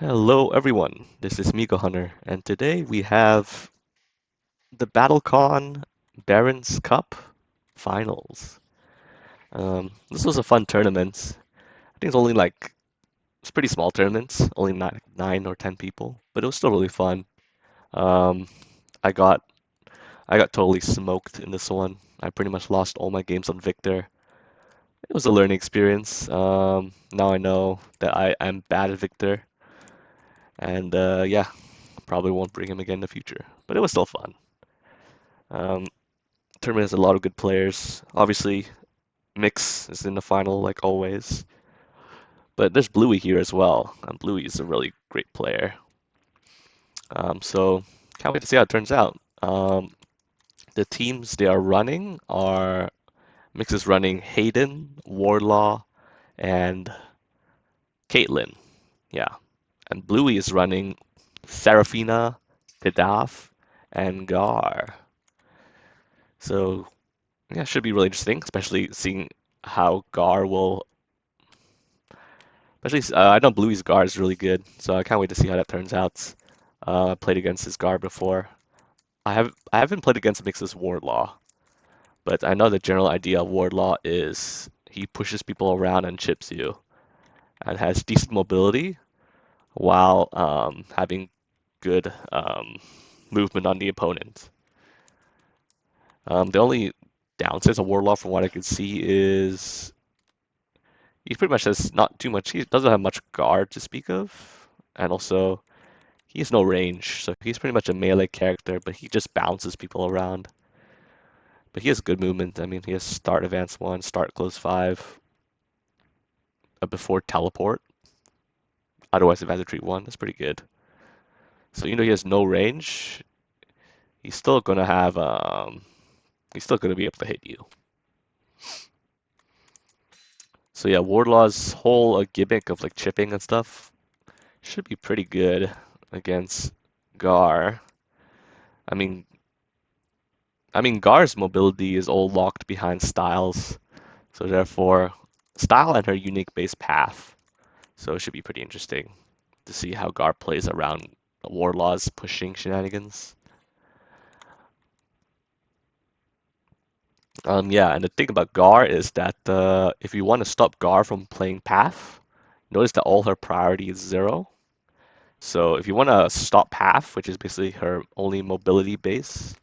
Hello everyone, this is Miko Hunter, and today we have the Battlecon Barons Cup Finals. This was a fun tournament. I think it's only it's pretty small tournaments, only nine or 10 people, but it was still really fun. Um, I got I got totally smoked in this one. I pretty much lost all my games on Victor. It was a learning experience. Now I know that I am bad at Victor, and yeah, probably won't bring him again in the future. But it was still fun. Um, Tournament has a lot of good players. Obviously, MiX is in the final like always, but there's Bluey here as well, and Bluey is a really great player. So can't wait to see how it turns out. The teams they are running are MiX is running Hayden, Wardlaw, and Caitlyn. Yeah, and Bluey is running Serafina, Pidaf, and Gar. So yeah, should be really interesting, especially seeing how Gar will. Especially, I know Bluey's guard is really good, so I can't wait to see how that turns out. I played against his guard before. I haven't played against Mix's Wardlaw, but I know the general idea of Wardlaw is he pushes people around and chips you, and has decent mobility while having good movement on the opponent. The only downsides of Wardlaw, from what I can see, is he pretty much has not too much. He doesn't have much guard to speak of, and also he has no range, so he's pretty much a melee character, but he just bounces people around. But he has good movement. I mean, he has start advance 1, start close 5, before teleport, otherwise advance retreat 1. That's pretty good. So even though he has no range, he's still gonna have he's still gonna be able to hit you. So yeah, Wardlaw's whole gimmick of like chipping and stuff should be pretty good against Gar. I mean, Gar's mobility is all locked behind styles. So therefore, style and her unique base path. So it should be pretty interesting to see how Gar plays around Warlaw's pushing shenanigans. Yeah, and the thing about Gar is that if you want to stop Gar from playing path, notice that all her priority is 0. So if you want to stop path, which is basically her only mobility base,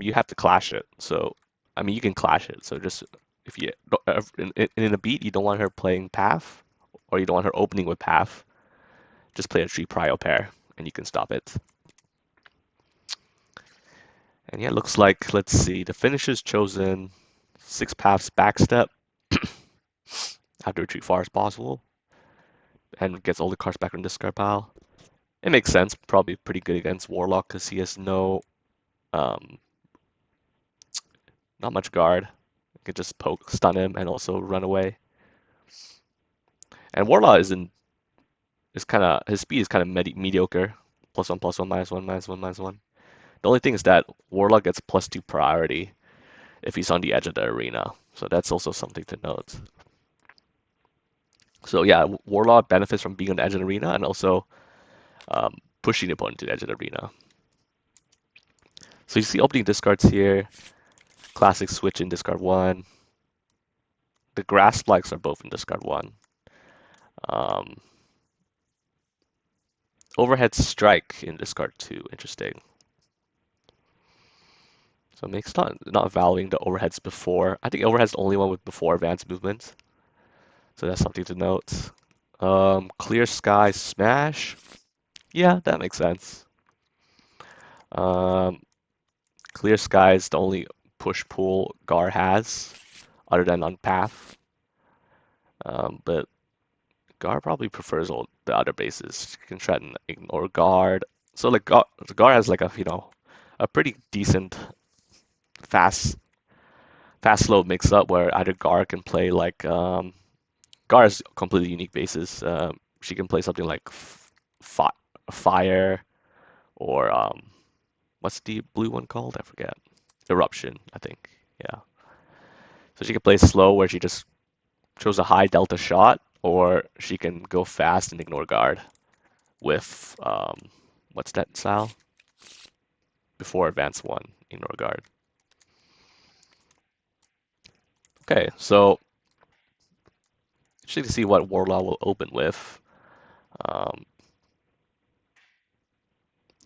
you have to clash it. So I mean, you can clash it. So just if you in a beat, you don't want her playing path, or you don't want her opening with path, just play a tree prio pair, and you can stop it. And yeah, it looks like, let's see, the finisher's chosen 6 paths backstep, have to retreat far as possible, and gets all the cards back from the discard pile. It makes sense, probably pretty good against Warlock because he has um, not much guard. You could just poke, stun him, and also run away. And Warlock is kind of, his speed is kind of mediocre. +1, +1, -1, -1, -1. The only thing is that Warlock gets +2 priority if he's on the edge of the arena. So that's also something to note. So yeah, Warlock benefits from being on the edge of the arena and also pushing the opponent to the edge of the arena. So you see opening discards here. Classic switch in discard 1. The grass spikes are both in discard 1. Um, Overhead strike in discard 2. Interesting. So MiX not valuing the overheads before. I think overhead's the only one with before advanced movement. So that's something to note. Clear sky smash. Yeah, that makes sense. Um, Clear sky is the only push pull Gar has, other than on path. But Gar probably prefers all the other bases. You can try and ignore guard. So like Gar has like a pretty decent fast slow mix up where either Gar can play like Gar has completely unique bases. She can play something like fi fire or what's the blue one called? I forget. Eruption, I think. Yeah. So she can play slow where she just chose a high delta shot, or she can go fast and ignore guard with what's that style? Before advance one, ignore guard. Okay, so interesting to see what Warlaw will open with. Um,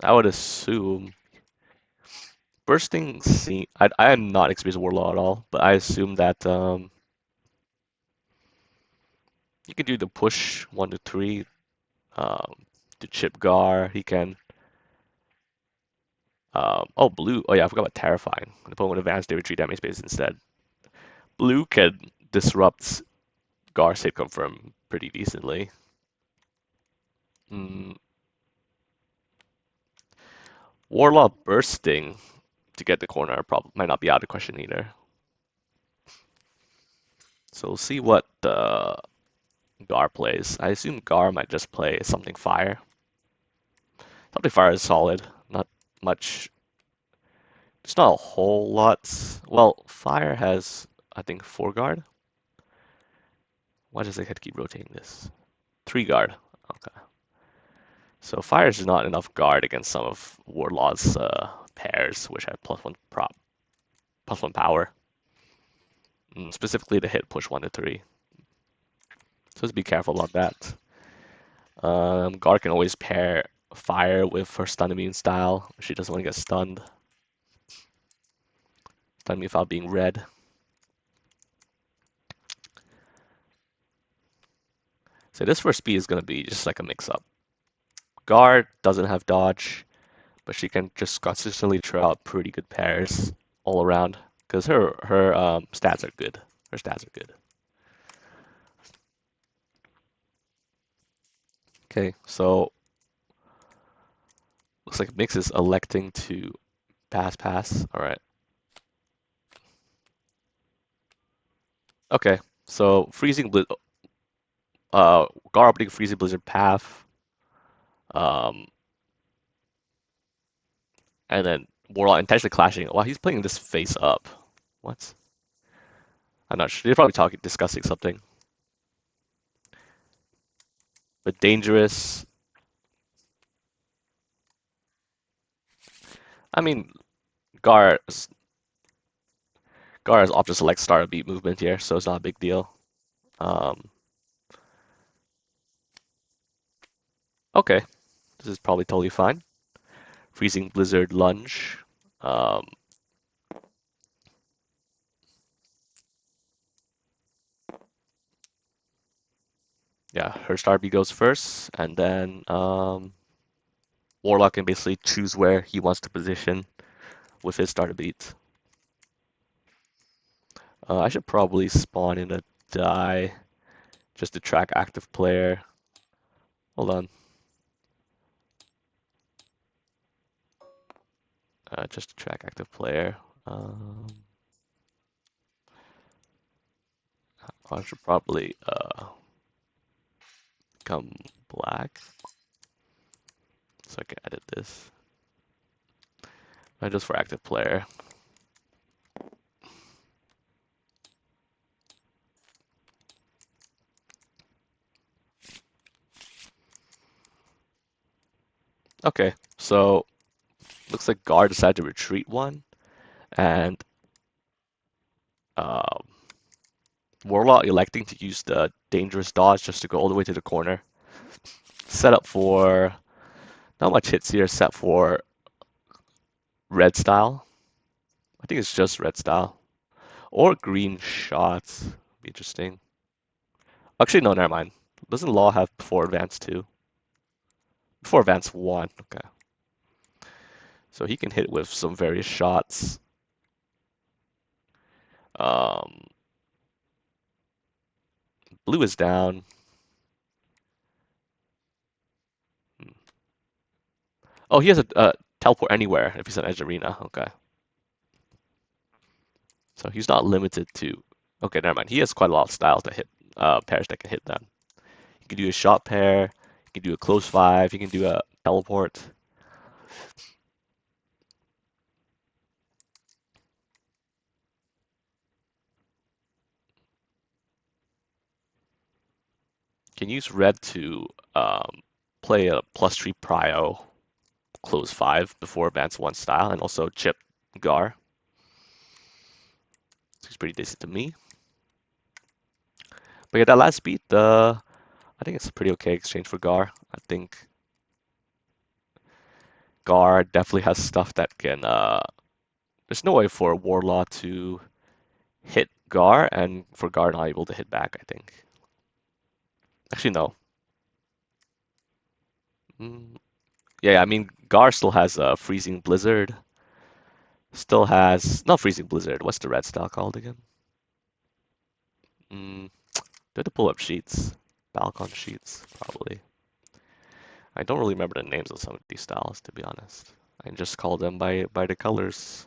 I would assume bursting scene. I am not experienced with Warlaw at all, but I assume that you can do the push 1 to 3 um, to chip Gar. He can. Oh, blue. Oh yeah, I forgot about terrifying. The opponent with advanced, they retreat damage space instead. Blue can disrupt Gar's hit confirm pretty decently. Mm, Warlaw bursting to get the corner probably might not be out of the question either. So we'll see what Gar plays. I assume Gar might just play something fire. Something fire is solid. Not much. It's not a whole lot. Well, fire has, I think, 4 guard. Why does the head keep rotating this? 3 guard. Okay. So fire is not enough guard against some of Warlaw's pairs, which have +1 prop, +1 power. Specifically to hit push 1 to 3. So just be careful about that. Guard can always pair fire with her stun immune style. She doesn't want to get stunned. Stun me without being red. So this first speed is going to be just like a mix-up. Guard doesn't have dodge, but she can just consistently throw out pretty good pairs all around because her stats are good. Her stats are good. Okay, so looks like MiX is electing to pass. All right. Okay, so Gar opening freezing blizzard path, um, and then Warlock intentionally clashing. Wow, he's playing this face up. What? I'm not sure. They're probably discussing something. But dangerous. I mean, Gar Gar has opted to select start a beat movement here, so it's not a big deal. Um, okay, this is probably totally fine. Freezing Blizzard Lunge. Um, yeah, her start beat goes first, and then Warlock can basically choose where he wants to position with his starter beat. I should probably spawn in a die just to track active player. Hold on. Just to track active player. I should probably come black so I can edit this. Not just for active player. Okay, so looks like Guard decided to retreat 1, and um, Warlock electing to use the dangerous dodge just to go all the way to the corner. Set up for not much hits here, set for red style. I think it's just red style. Or green shots. Be interesting. Actually, no, never mind. Doesn't Law have before advance 2? Before advance 1, okay. So he can hit with some various shots. Um, Blue is down. Oh, he has a teleport anywhere if he's on Edge Arena. Okay. So he's not limited to. Okay, never mind. He has quite a lot of styles that hit pairs that can hit them. He can do a shot pair. He can do a close 5. He can do a teleport. Can use red to play a +3 prio close 5 before advance 1 style, and also chip Gar. Seems pretty decent to me. But yeah, that last beat, I think it's a pretty okay exchange for Gar. I think Gar definitely has stuff that can. There's no way for Warlaw to hit Gar, and for Gar not able to hit back, I think. Actually, no. Mm, yeah, I mean, Gar still has a Freezing Blizzard. Still has. Not Freezing Blizzard. What's the red style called again? Mm, do I have to pull up sheets? Balcon sheets, probably. I don't really remember the names of some of these styles, to be honest. I just call them by the colors.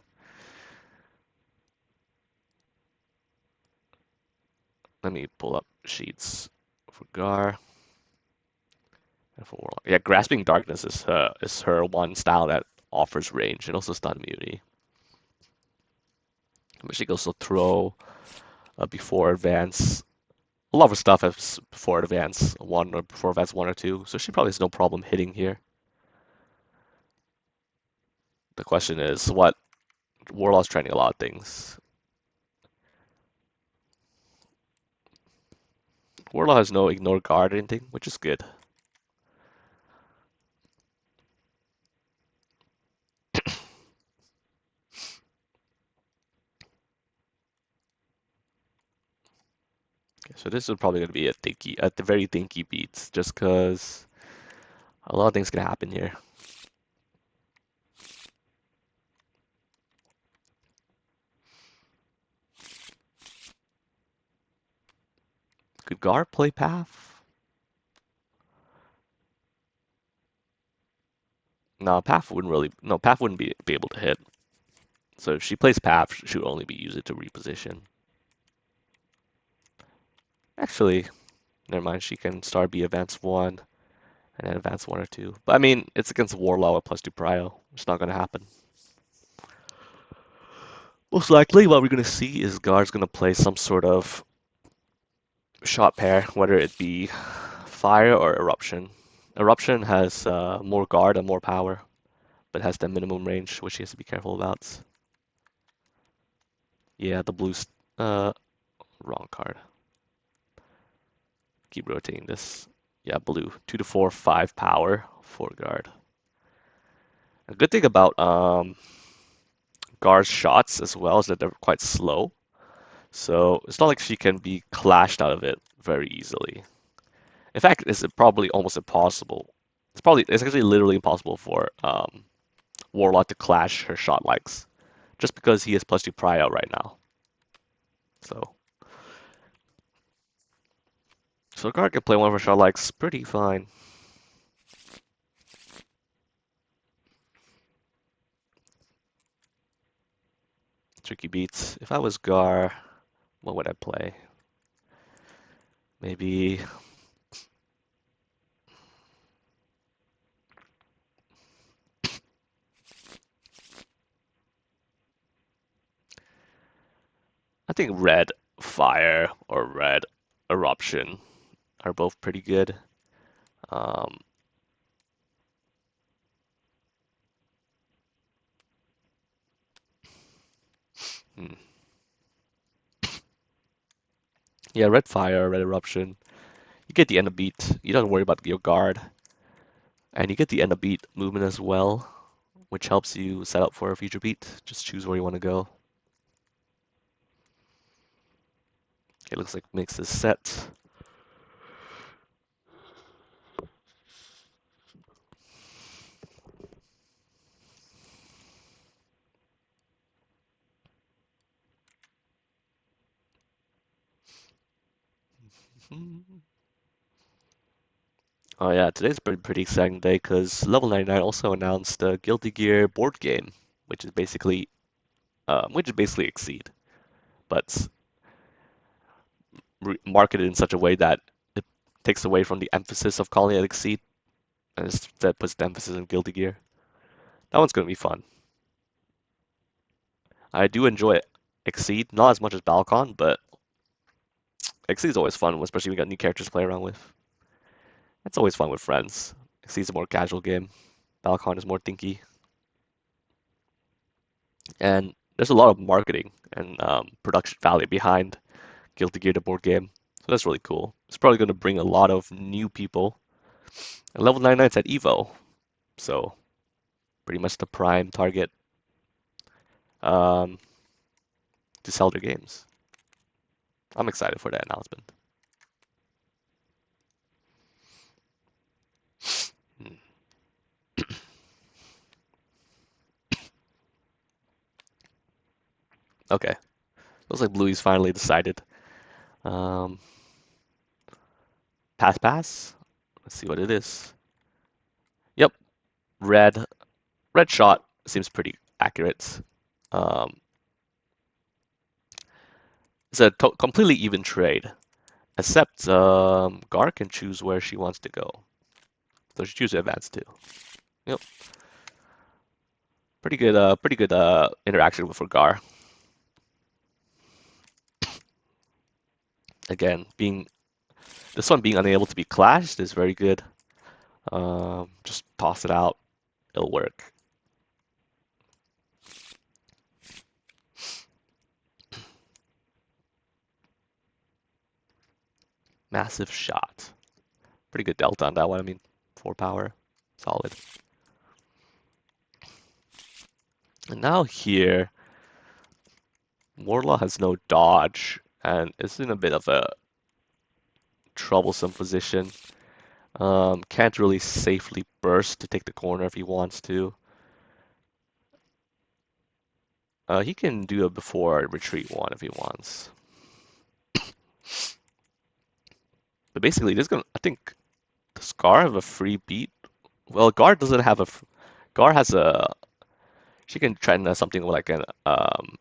Let me pull up sheets for Gar and for Warlock. Yeah, Grasping Darkness is her one style that offers range and also stun immunity. But she can also throw before advance. A lot of her stuff has before advance one or before advance 1 or 2, so she probably has no problem hitting here. The question is, what Warlock's training a lot of things. Warlock has no ignore guard or anything, which is good. Okay, so this is probably going to be a very dinky beat, just because a lot of things can happen here. Could Gar play Path? No, Path wouldn't really. No, Path wouldn't be able to hit. So if she plays Path, she would only be use it to reposition. Actually, never mind. She can start B advance 1 and then advance 1 or 2. But I mean, it's against Warlaw at +2 prio. It's not going to happen. Most likely, what we're going to see is Gar's going to play some sort of shot pair, whether it be fire or eruption. Eruption has more guard and more power, but has the minimum range, which he has to be careful about. Yeah, the blue's wrong card. Keep rotating this. Yeah, blue. 2 to 4, 5 power, 4 guard. A good thing about Gar's shots as well is that they're quite slow. So it's not like she can be clashed out of it very easily. In fact, it's probably almost impossible. It's actually literally impossible for Warlock to clash her shot likes, just because he is +2 prio right now. So so Gar can play one of her shot likes pretty fine. Tricky beats. If I was Gar, what would I play? Maybe I think red fire or red eruption are both pretty good. Um, hmm. Yeah, red fire, red eruption. You get the end of beat. You don't worry about your guard, and you get the end of beat movement as well, which helps you set up for a future beat. Just choose where you want to go. It looks like MiX is set. Oh yeah, today's been a pretty exciting day because Level 99 also announced the Guilty Gear board game, which is basically Exceed, but marketed in such a way that it takes away from the emphasis of calling it Exceed and instead puts the emphasis on Guilty Gear. That one's gonna be fun. I do enjoy Exceed, not as much as Battlecon, but Exceed's always fun, especially when we got new characters to play around with. It's always fun with friends. Xyz is a more casual game. Battlecon is more thinky. And there's a lot of marketing and production value behind Guilty Gear the board game. So that's really cool. It's probably going to bring a lot of new people. And level 99 is at Evo, so pretty much the prime target um, to sell their games. I'm excited for that announcement. Hmm. Okay, looks like Bluey's finally decided. Um, pass. Let's see what it is. Yep, red. Red shot seems pretty accurate. Um, it's a completely even trade, except Gar can choose where she wants to go. So she chooses advance too. Yep, pretty good interaction with Gar. Again, being this one being unable to be clashed is very good. Just toss it out, it'll work. Massive shot. Pretty good delta on that one. I mean, 4 power, solid. And now here, Warlaw has no dodge and is in a bit of a troublesome position. Can't really safely burst to take the corner if he wants to. He can do a before retreat one if he wants. But basically, this gonna. I think does Gar have a free beat? Well, Gar doesn't have a. Gar has a. She can trend something like an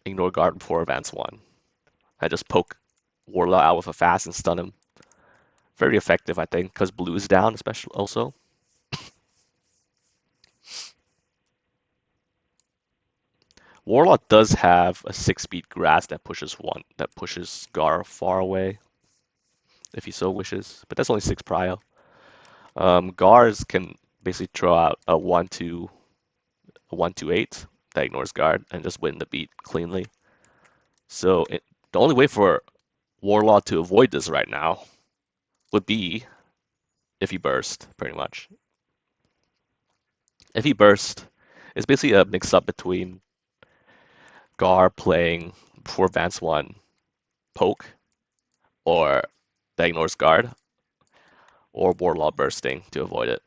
ignore guard before advance one. I just poke Warlaw out with a fast and stun him. Very effective, I think, because blue is down, especially also. Warlock does have a 6-speed grass that pushes Gar far away if he so wishes, but that's only 6 prio. Gars can basically throw out a 1-2-8 that ignores guard and just win the beat cleanly. So the only way for Warlock to avoid this right now would be if he burst, pretty much. If he burst, it's basically a mix-up between Gar playing before advance 1 poke or that ignores guard or Warlaw bursting to avoid it.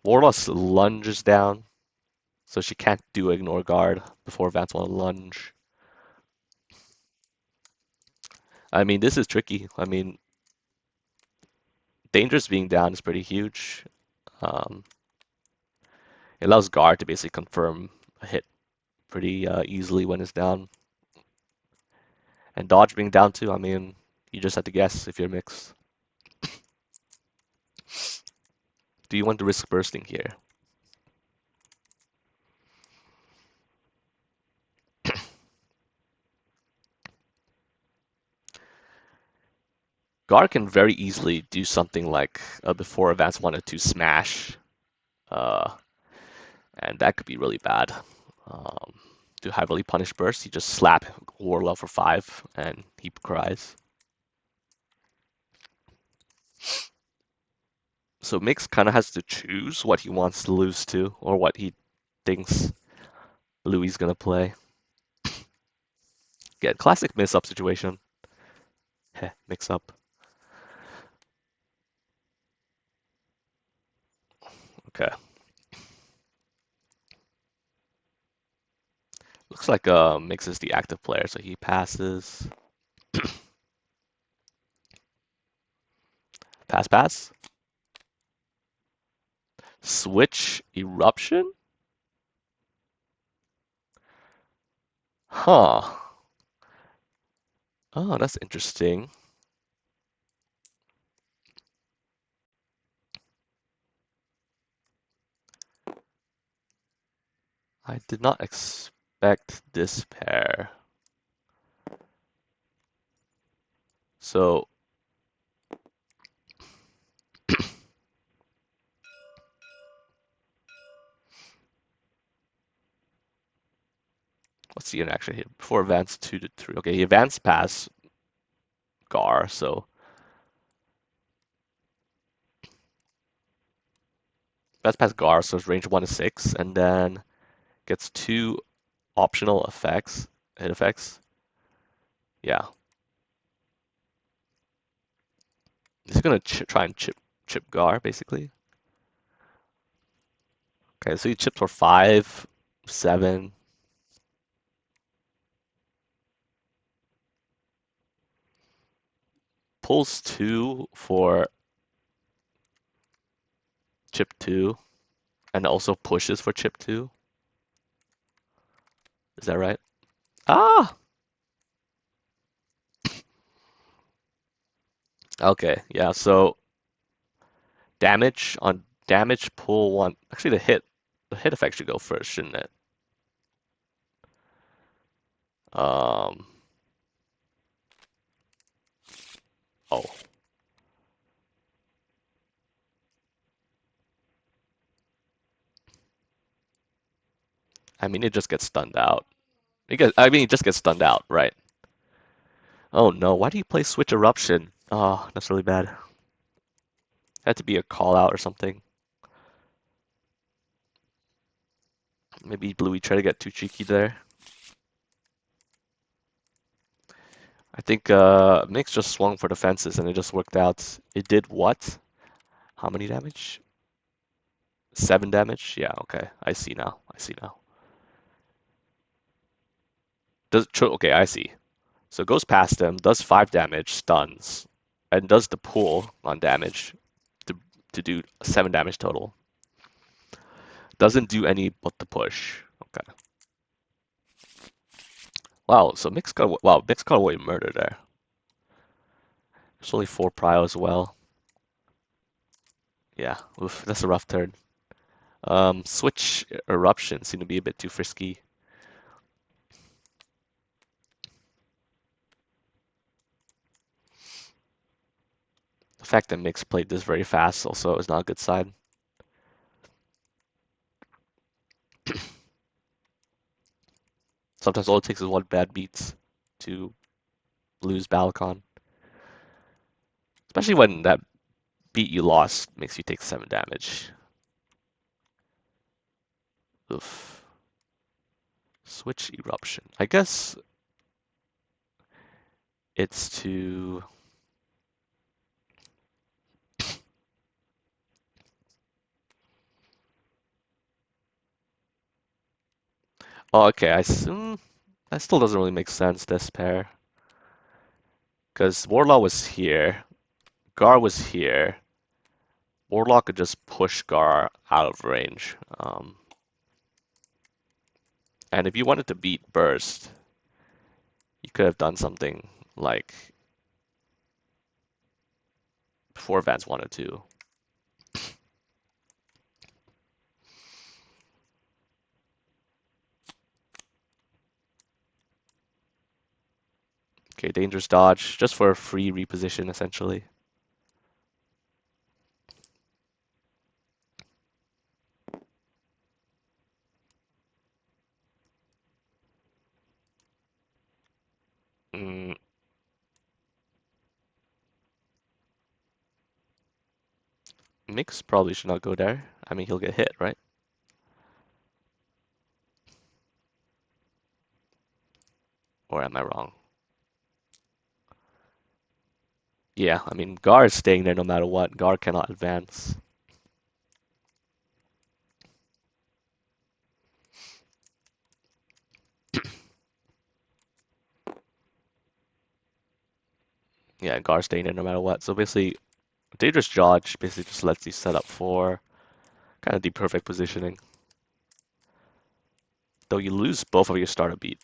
Warlaw lunges down, so she can't do ignore guard before advance 1 lunge. I mean, this is tricky. I mean, Dangerous being down is pretty huge. Um, it allows guard to basically confirm a hit pretty easily when it's down. And dodge being down too, I mean, you just have to guess if you're mixed. Do you want to risk bursting here? Gar can very easily do something like before advance 1 or 2 smash, uh, and that could be really bad. Um, to heavily punish burst, you just slap Warlaw for 5 and he cries. So MiX kind of has to choose what he wants to lose to or what he thinks Louis gonna play. Get classic mix-up situation. Heh, mix up. Okay. Looks like Mix is the active player, so he passes. Pass. Switch eruption? Huh. Oh, that's interesting. I did not expect this pair. So let's see an action here. Before advance 2 to 3. Okay, he advanced past Gar, so that's past Gar, so it's range 1 to 6, and then gets 2 optional effects, hit effects. Yeah. He's gonna try and chip Gar, basically. Okay, so he chips for 5, 7. Pulls 2 for chip 2, and also pushes for chip 2. Is that right? Ah! Okay, yeah, so damage pull 1. Actually, the hit effect should go first, shouldn't it? Um, oh. I mean, it just gets stunned out. It just gets stunned out, right? Oh no, why do you play Switch Eruption? Oh, that's really bad. Had to be a call out or something. Maybe Bluey tried to get too cheeky there. I think MiX just swung for the fences and it just worked out. It did what? How many damage? 7 damage? Yeah, okay. I see now. I see now. Okay, I see. So it goes past him, does 5 damage, stuns, and does the pull on damage to do 7 damage total. Doesn't do any but the push. Okay. Wow, MiX got away murder there. There's only 4 prio as well. Yeah, oof, that's a rough turn. Switch Eruption seemed to be a bit too frisky. The fact that MiX played this very fast also is not a good sign. Sometimes all it takes is one bad beat to lose Battlecon. Especially when that beat you lost makes you take 7 damage. Oof. Switch Eruption. I guess it's to... Oh, okay, that still doesn't really make sense, this pair. Because Warlaw was here, Gar was here. Warlock could just push Gar out of range. And if you wanted to beat Burst, you could have done something like before Vance wanted to. Okay, dangerous dodge, just for a free reposition, essentially. Mm, MiX probably should not go there. I mean, he'll get hit, right? Or am I wrong? Yeah, I mean, Gar is staying there no matter what. Gar cannot advance. Yeah, Gar staying there no matter what. So basically, dangerous dodge basically just lets you set up for kind of the perfect positioning. Though you lose both of your starter beat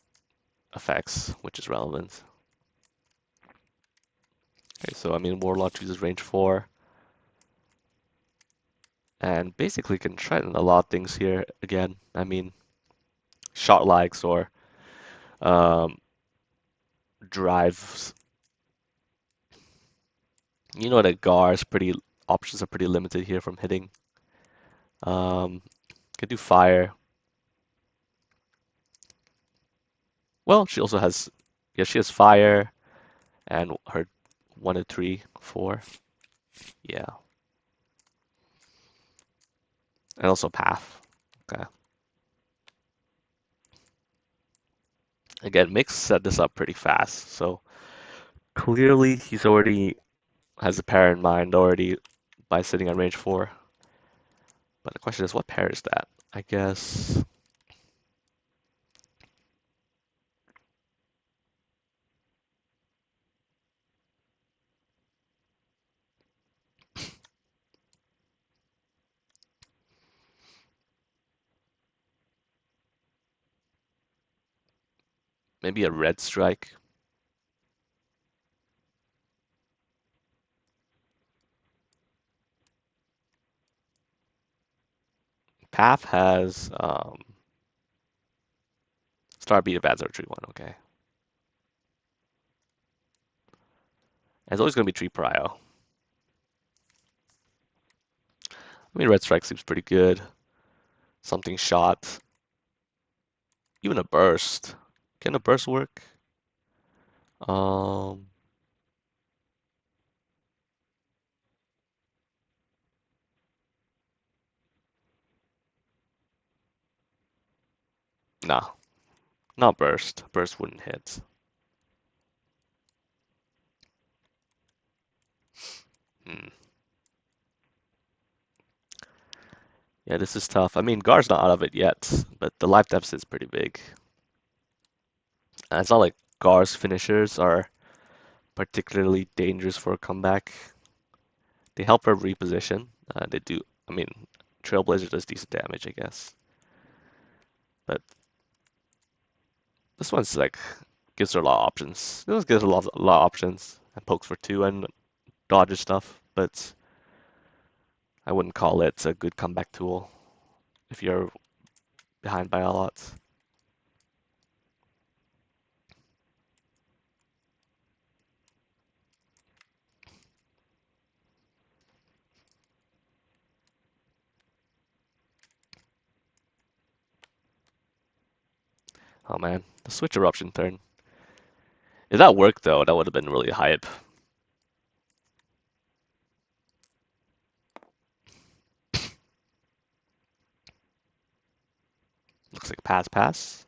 effects, which is relevant. Okay, so I mean, Warlock chooses range 4. And basically can threaten a lot of things here again. I mean, shot likes or um, drives. You know that Gar's pretty options are pretty limited here from hitting. Um, Could do fire. Well, she also has, yeah, she has fire and her 1 to 3, 4. Yeah, and also path. Okay. Again, MiX set this up pretty fast, so clearly he's already has a pair in mind already by sitting on range 4. But the question is, what pair is that? I guess maybe a red strike. Path has star beat advance over tree 1. Okay. And it's always going to be tree prio. I mean, red strike seems pretty good. Something shot. Even a burst. Can a burst work? Um, nah, not burst. Burst wouldn't hit. Hmm. Yeah, this is tough. I mean, Gar's not out of it yet, but the life deficit is pretty big. And it's not like Gar's finishers are particularly dangerous for a comeback. They help her reposition. They do. I mean, Trailblazer does decent damage, I guess. But this one's like gives her a lot of options. This one gives her a lot of options and pokes for 2 and dodges stuff. But I wouldn't call it a good comeback tool if you're behind by a lot. Oh man, the switch eruption turn. If that worked though, that would have been really hype. Looks like pass pass.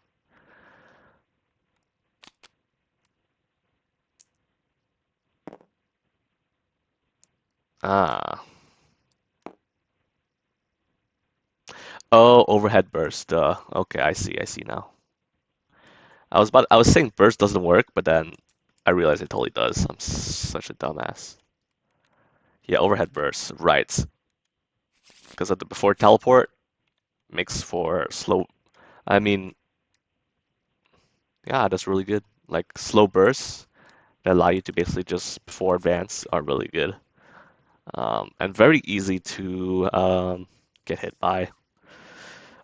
Ah. Oh, overhead burst. Okay, I see now. I was saying burst doesn't work, but then I realized it totally does. I'm such a dumbass. Yeah, overhead burst, right. Because of the before teleport makes for slow. I mean, yeah, that's really good. Like slow bursts that allow you to basically just before advance are really good. And very easy to get hit by.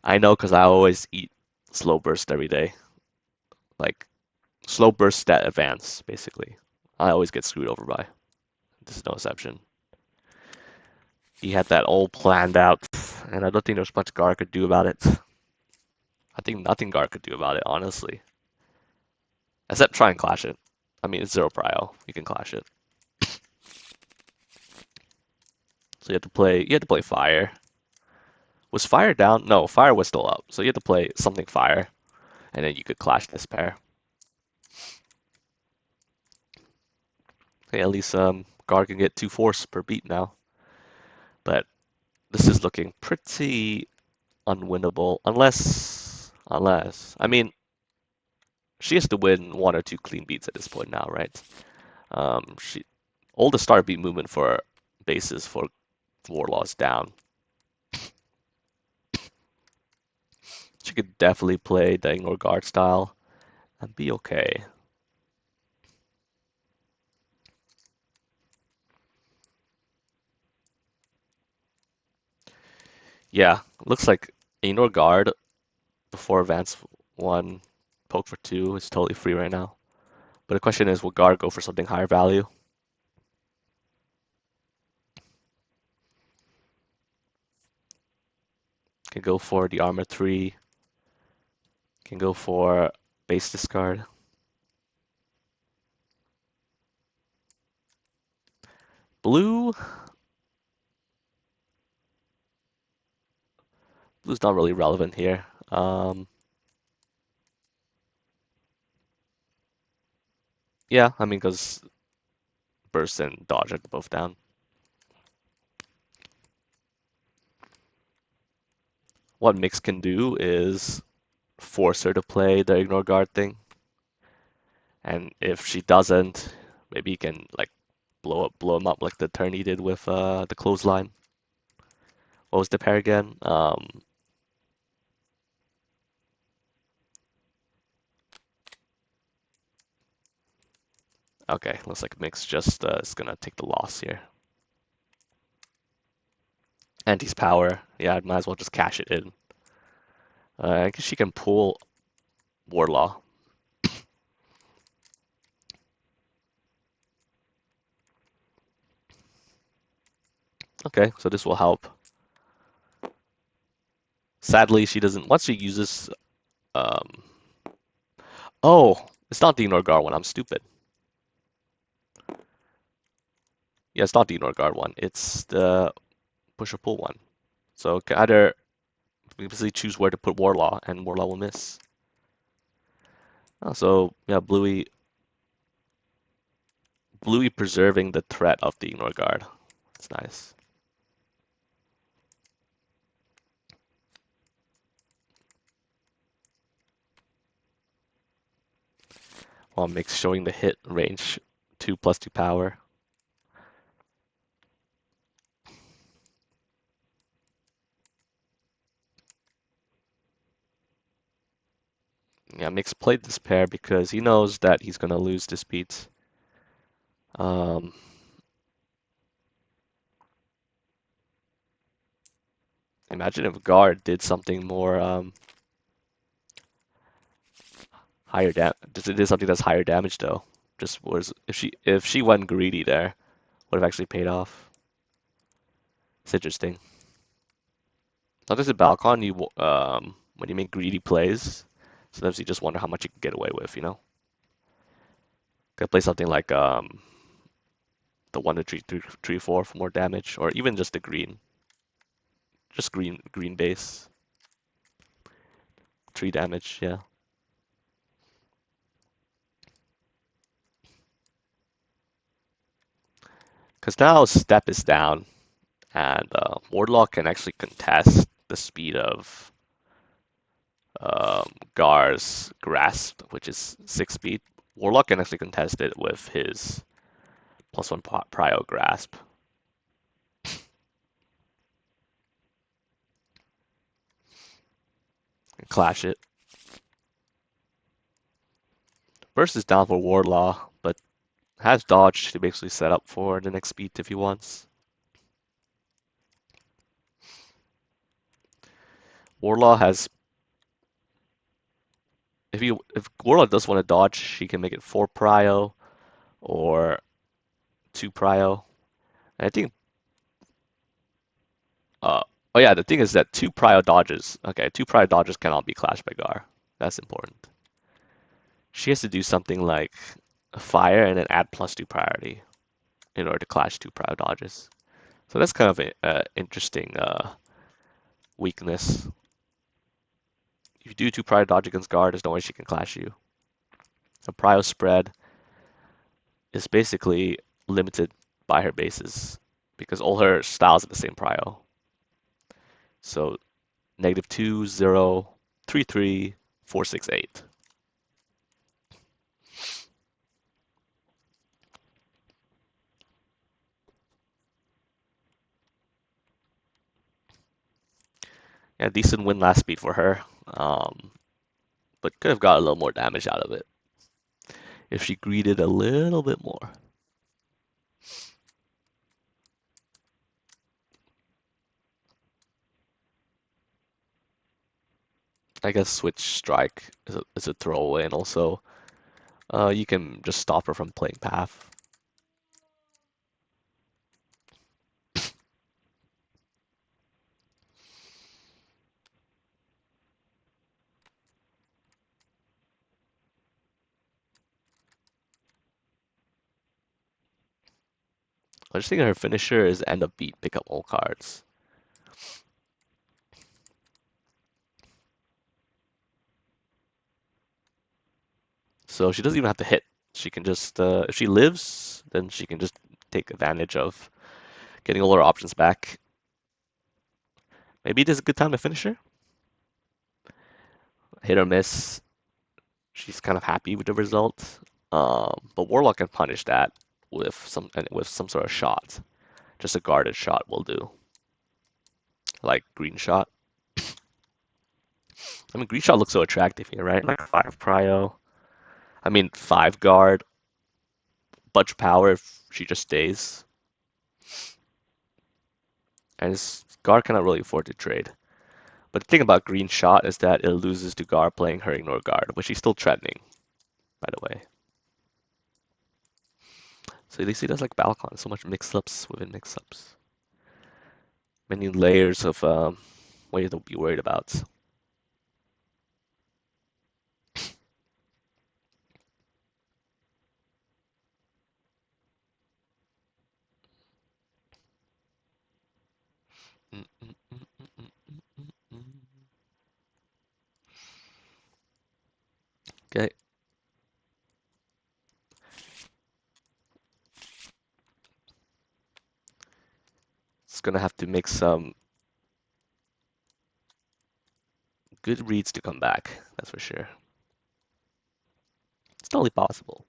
I know because I always eat slow burst every day. Like slow burst stat advance, basically. I always get screwed over by. This is no exception. He had that all planned out, and I don't think there's much Gar could do about it. I think nothing Gar could do about it, honestly. Except try and clash it. I mean, it's 0 prio. You can clash it. So you had to play fire. Was fire down? No, fire was still up. So you had to play something fire, and then you could clash this pair. Okay, at least Gar can get 2 force per beat now. But this is looking pretty unwinnable unless I mean she has to win 1 or 2 clean beats at this point now, right? She all the start beat movement for bases for Warlaw's down. She could definitely play the ignore guard style and be okay. Yeah, looks like ignore guard before advance 1, poke for 2 is totally free right now. But the question is, will guard go for something higher value? Can go for the armor 3. Can go for base discard. Blue. Blue's not really relevant here. Yeah, I mean, because burst and dodge are both down. What MiX can do is force her to play the ignore guard thing. And if she doesn't, maybe you can like blow him up like the turn he did with the clothesline. What was the pair again? Okay, looks like MiX just is gonna take the loss here. And he's power. Yeah, I might as well just cash it in. I guess she can pull Warlaw. Okay, so this will help. Sadly, she doesn't. Once she uses, um, oh, it's not the ignore guard one. I'm stupid. Yeah, it's not the ignore guard one. It's the push or pull one. So can either basically choose where to put Warlaw, and Warlaw will miss. Oh, so yeah, Bluey preserving the threat of the ignore guard. It's nice. While MiX showing the hit range 2+2 power. Yeah, MiX played this pair because he knows that he's gonna lose this beat. Um, Imagine if guard did something more higher did something that's higher damage though. Just was if she went greedy there, would have actually paid off. It's interesting. Not just a Battlecon, you when you make greedy plays, sometimes you just wonder how much you can get away with, you know? Could play something like the 1 to 3 4 for more damage, or even just the green. Just green base. 3 damage, yeah. Because now step is down, and Wardlock can actually contest the speed of Gar's grasp, which is 6 speed. Warlock can actually contest it with his +1 prio grasp. And clash it. Burst is down for Wardlaw, but has dodge to basically set up for the next beat if he wants. Warlaw has if Warlaw does want to dodge, he can make it 4 prio or 2 prio. And I think oh yeah, the thing is that 2 prio dodges. Okay, 2 prio dodges cannot be clashed by Gar. That's important. She has to do something like fire and then add +2 priority in order to clash 2 prio dodges. So that's kind of an interesting weakness. If you do 2 prio dodge against Gar, there's no way she can clash you. A prio spread is basically limited by her bases because all her styles are the same prio. So -2, 0, 3, 3, 4, 6, 8. Yeah, decent win last speed for her, but could have got a little more damage out of it if she greeted a little bit more. I guess switch strike is a throwaway, and also you can just stop her from playing path. I just think her finisher is end up beat, pick up all cards. So she doesn't even have to hit. She can just, if she lives, then she can just take advantage of getting all her options back. Maybe it is a good time to finish her. Hit or miss. She's kind of happy with the result. But Warlock can punish that with some sort of shot. Just a guarded shot will do. Like green shot. I mean, green shot looks so attractive here, right? Like 5 prio. I mean, 5 guard, bunch power if she just stays. And his guard cannot really afford to trade. But the thing about green shot is that it loses to guard playing her ignore guard, which she's still threatening, by the way. So you see that's like Battlecon, so much mix-ups within mix-ups. Many layers of what you have to be worried about. Mm, mm, mm, mm, mm, mm, mm, mm. Okay, it's gonna have to make some good reads to come back, that's for sure. It's totally possible.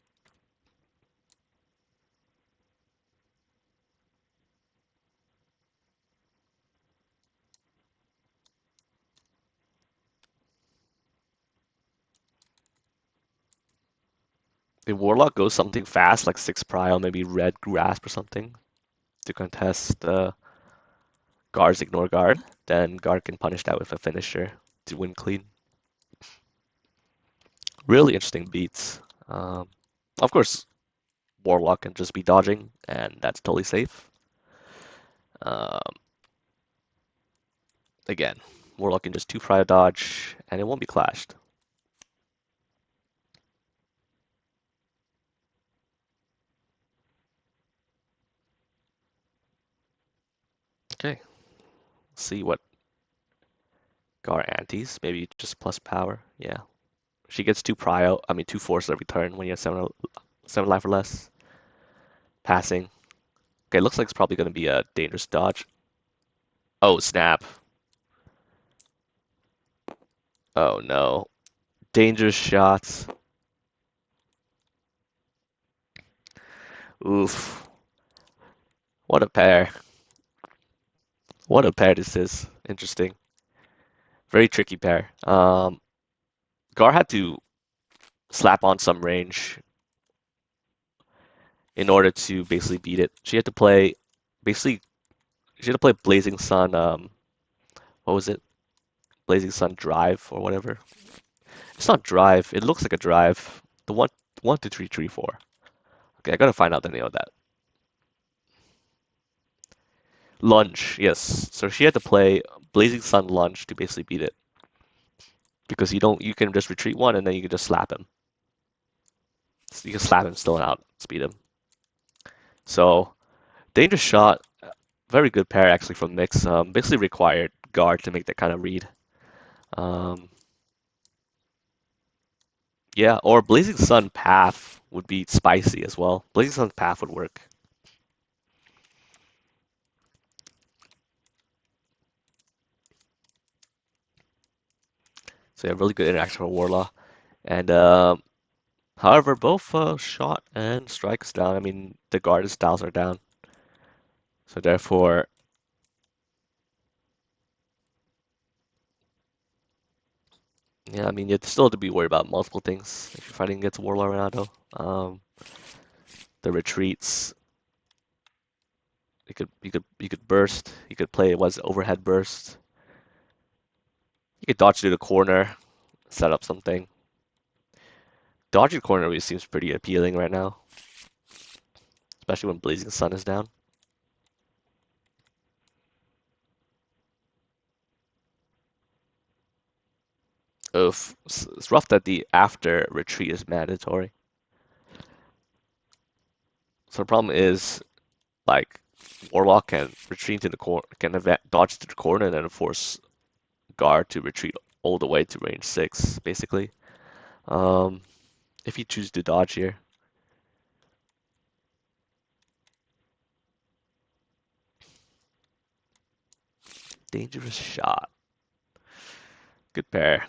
If Warlock goes something fast, like 6 prio, maybe red grasp or something, to contest guard's ignore guard, then guard can punish that with a finisher to win clean. Really interesting beats. Of course, Warlock can just be dodging, and that's totally safe. Um, again, Warlock can just 2 prio dodge, and it won't be clashed. Okay, see what guard antis. Maybe just plus power. Yeah, she gets 2 prio. I mean 2 force every turn when you have 7 life or less. Passing. Okay, looks like it's probably going to be a dangerous dodge. Oh, snap. Oh no. Dangerous shots. Oof. What a pair. What a pair this is. Interesting. Very tricky pair. Gar had to slap on some range in order to basically beat it. She had to play basically she had to play Blazing Sun, what was it? Blazing Sun Drive or whatever. It's not Drive, it looks like a drive. The one, two, three, three, four. Okay, I gotta find out the name of that. Lunge, yes. So she had to play Blazing Sun Lunge to basically beat it. Because you can just retreat one and then you can just slap him. So you can slap him still and outspeed him. So dangerous shot, very good pair actually from MiX. Basically required guard to make that kind of read. Um, yeah, or Blazing Sun Path would be spicy as well. Blazing Sun Path would work. So yeah, really good interaction for Warlaw. And however, both shot and strikes down. I mean, the guard styles are down. So therefore, yeah, I mean, you still have to be worried about multiple things if you're fighting against Warlaw right now, though. The retreats. You could burst. You could play what's overhead burst. You could dodge to the corner, set up something. Dodging corner really seems pretty appealing right now, especially when Blazing Sun is down. It's rough that the after retreat is mandatory. So the problem is like Warlock can retreat to the corner, can dodge to the corner, and then force guard to retreat all the way to range 6, basically. Um, if you choose to dodge here. Dangerous shot. Good pair.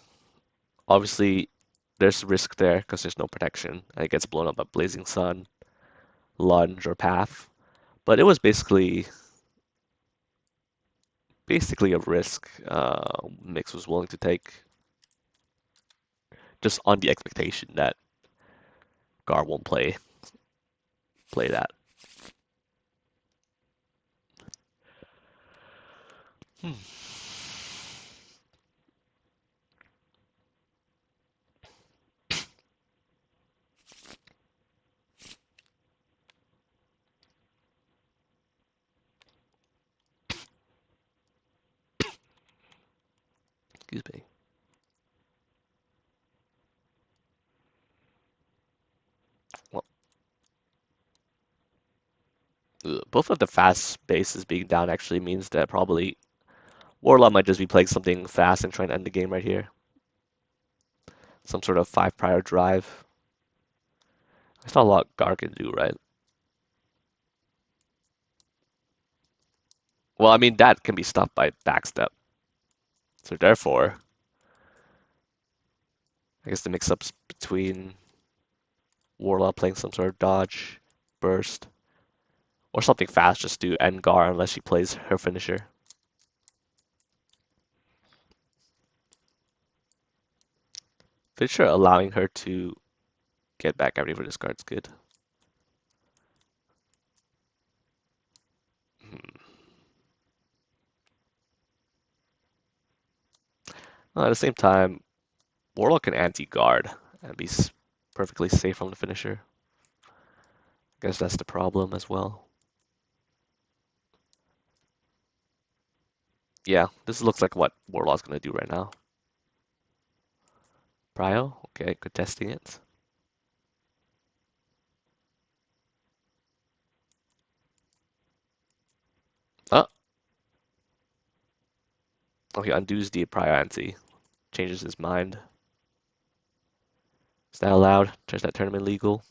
Obviously, there's risk there because there's no protection, and it gets blown up by Blazing Sun, Lunge, or Path. But it was basically a risk MiX was willing to take, just on the expectation that Gar won't play that. Hmm. Excuse me. Well, both of the fast bases being down actually means that probably Warlock might just be playing something fast and trying to end the game right here. Some sort of 5 prior drive. That's not a lot Gar can do, right? Well, I mean, that can be stopped by backstep. So therefore, I guess the mix-ups between Warlock playing some sort of dodge, burst, or something fast just to end Gar unless she plays her finisher. Finisher allowing her to get back every for this card's good. Hmm. Well, at the same time, Warlock can anti-guard and be perfectly safe from the finisher. I guess that's the problem as well. Yeah, this looks like what Warlock's gonna do right now. Prio, okay, contesting it. Oh, okay, undoes the Prio anti. Changes his mind. Is that allowed? Turns that tournament legal.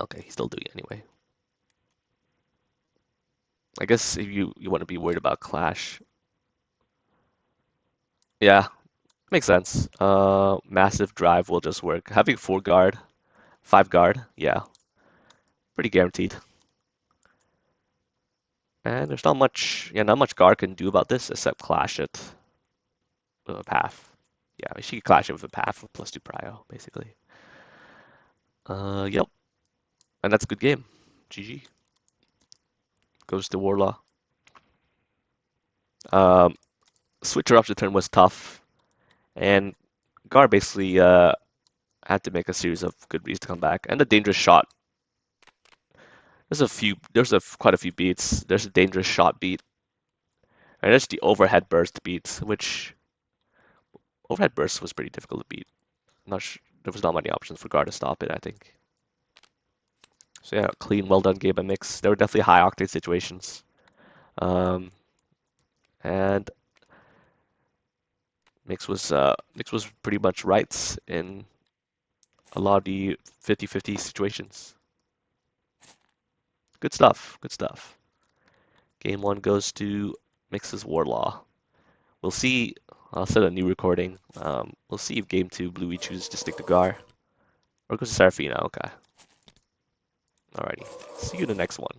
Okay, he's still doing it anyway. I guess if you want to be worried about clash. Yeah, makes sense. Massive drive will just work. Having 4 guard, 5 guard, yeah, pretty guaranteed. And there's not much, yeah, not much guard can do about this except clash it with a path. Yeah, she could clash it with a path with +2 prio, basically. Yep, and that's a good game. GG. Goes to Warlaw. Um, Switcher up the turn was tough, and Gar basically had to make a series of good reads to come back. And the dangerous shot. Quite a few beats. There's a dangerous shot beat, and there's the overhead burst beats, which overhead burst was pretty difficult to beat. Not sure, there was not many options for Gar to stop it, I think. So yeah, clean, well done game by MiX. There were definitely high octane situations, um, and MiX was pretty much right in a lot of the 50-50 situations. Good stuff. Good stuff. Game 1 goes to MiX's Warlaw. We'll see. I'll set a new recording. We'll see if game 2 Bluey chooses to stick to Gar or goes to Serafina. Okay. Alrighty. See you in the next one.